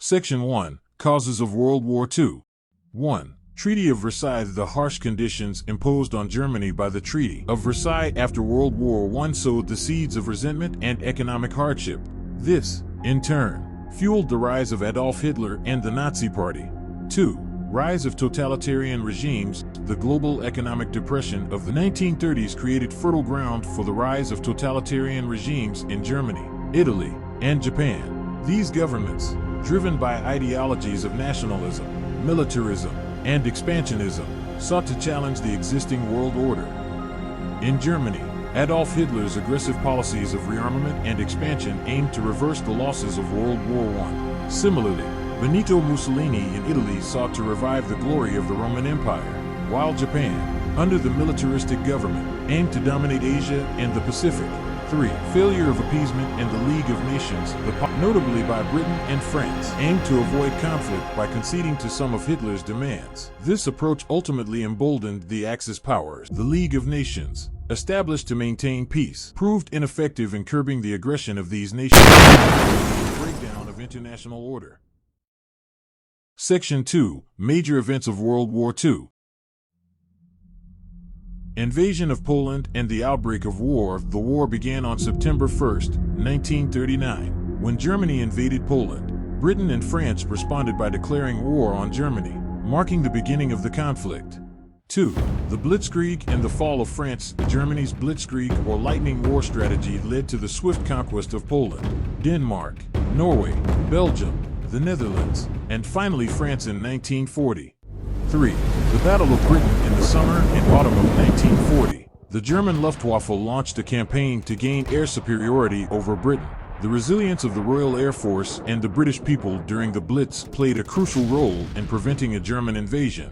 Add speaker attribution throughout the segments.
Speaker 1: Section 1. Causes of World War II. 1. Treaty of Versailles. The harsh conditions imposed on Germany by the Treaty of Versailles after World War I sowed the seeds of resentment and economic hardship. This, in turn, fueled the rise of Adolf Hitler and the Nazi Party. 2. Rise of totalitarian regimes. The global economic depression of the 1930s created fertile ground for the rise of totalitarian regimes in Germany, Italy, and Japan. These governments, driven by ideologies of nationalism, militarism, and expansionism, sought to challenge the existing world order. In Germany, Adolf Hitler's aggressive policies of rearmament and expansion aimed to reverse the losses of World War I. Similarly, Benito Mussolini in Italy sought to revive the glory of the Roman Empire, while Japan, under the militaristic government, aimed to dominate Asia and the Pacific. 3. Failure of appeasement and the League of Nations, notably by Britain and France, aimed to avoid conflict by conceding to some of Hitler's demands. This approach ultimately emboldened the Axis powers. The League of Nations, established to maintain peace, proved ineffective in curbing the aggression of these nations, the breakdown of international order. Section 2. Major events of World War II. Invasion of Poland and the outbreak of war. The war began on September 1, 1939. When Germany invaded Poland, Britain and France responded by declaring war on Germany, marking the beginning of the conflict. 2. The Blitzkrieg and the fall of France. Germany's Blitzkrieg or lightning war strategy led to the swift conquest of Poland, Denmark, Norway, Belgium, the Netherlands, and finally France in 1940. 3. The Battle of Britain. In the summer and autumn of 1940, the German Luftwaffe launched a campaign to gain air superiority over Britain. The resilience of the Royal Air Force and the British people during the Blitz played a crucial role in preventing a German invasion.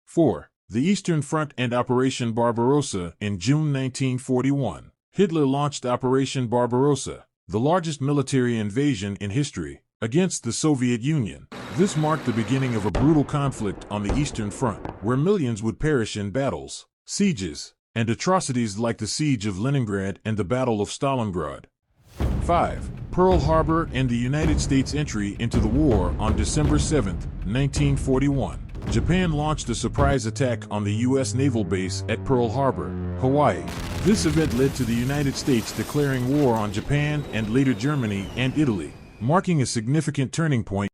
Speaker 1: 4. The Eastern Front and Operation Barbarossa. In June 1941, Hitler launched Operation Barbarossa, the largest military invasion in history, against the Soviet Union. This marked the beginning of a brutal conflict on the Eastern Front, where millions would perish in battles, sieges, and atrocities like the Siege of Leningrad and the Battle of Stalingrad. 5. Pearl Harbor and the United States entry into the war. On December 7, 1941, Japan launched a surprise attack on the U.S. naval base at Pearl Harbor, Hawaii. This event led to the United States declaring war on Japan and later Germany and Italy, marking a significant turning point.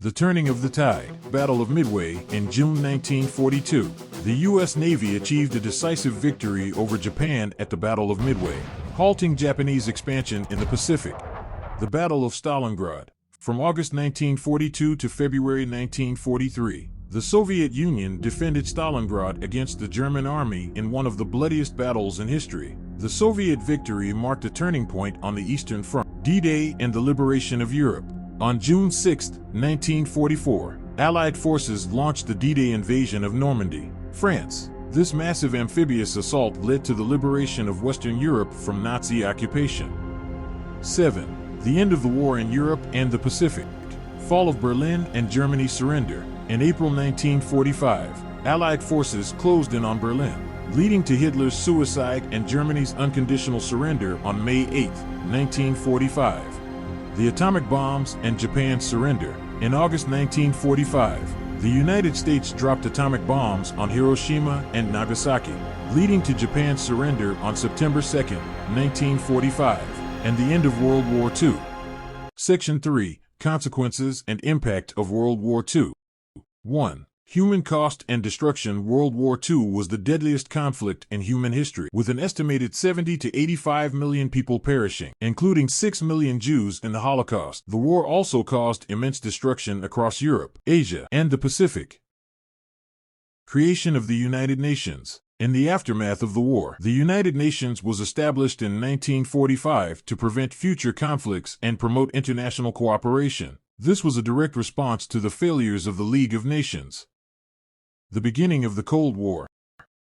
Speaker 1: The turning of the tide. Battle of Midway. In June 1942, the U.S. Navy achieved a decisive victory over Japan at the Battle of Midway, halting Japanese expansion in the Pacific. The Battle of Stalingrad. From August 1942 to February 1943, the Soviet Union defended Stalingrad against the German army in one of the bloodiest battles in history. The Soviet victory marked a turning point on the Eastern Front. D-Day and the liberation of Europe. On June 6, 1944, Allied forces launched the D-Day invasion of Normandy, France. This massive amphibious assault led to the liberation of Western Europe from Nazi occupation. 7. The end of the war in Europe and the Pacific. Fall of Berlin and Germany's surrender. In April 1945, Allied forces closed in on Berlin, leading to Hitler's suicide and Germany's unconditional surrender on May 8, 1945. The atomic bombs and Japan's surrender. In August 1945, the United States dropped atomic bombs on Hiroshima and Nagasaki, leading to Japan's surrender on September 2, 1945, and the end of World War II. Section 3. Consequences and impact of World War II. 1. Human cost and destruction. World War II was the deadliest conflict in human history, with an estimated 70 to 85 million people perishing, including 6 million Jews in the Holocaust. The war also caused immense destruction across Europe, Asia, and the Pacific. Creation of the United Nations. In the aftermath of the war, the United Nations was established in 1945 to prevent future conflicts and promote international cooperation. This was a direct response to the failures of the League of Nations. The beginning of the Cold War.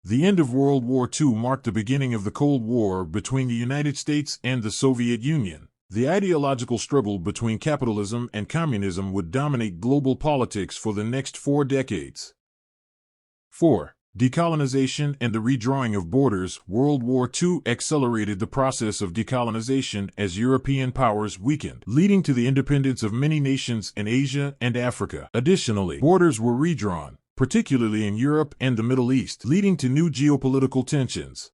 Speaker 1: The end of World War II marked the beginning of the Cold War between the United States and the Soviet Union. The ideological struggle between capitalism and communism would dominate global politics for the next 4 decades. 4. Decolonization and the redrawing of borders. World War II accelerated the process of decolonization as European powers weakened, leading to the independence of many nations in Asia and Africa. Additionally, borders were redrawn, particularly in Europe and the Middle East, leading to new geopolitical tensions.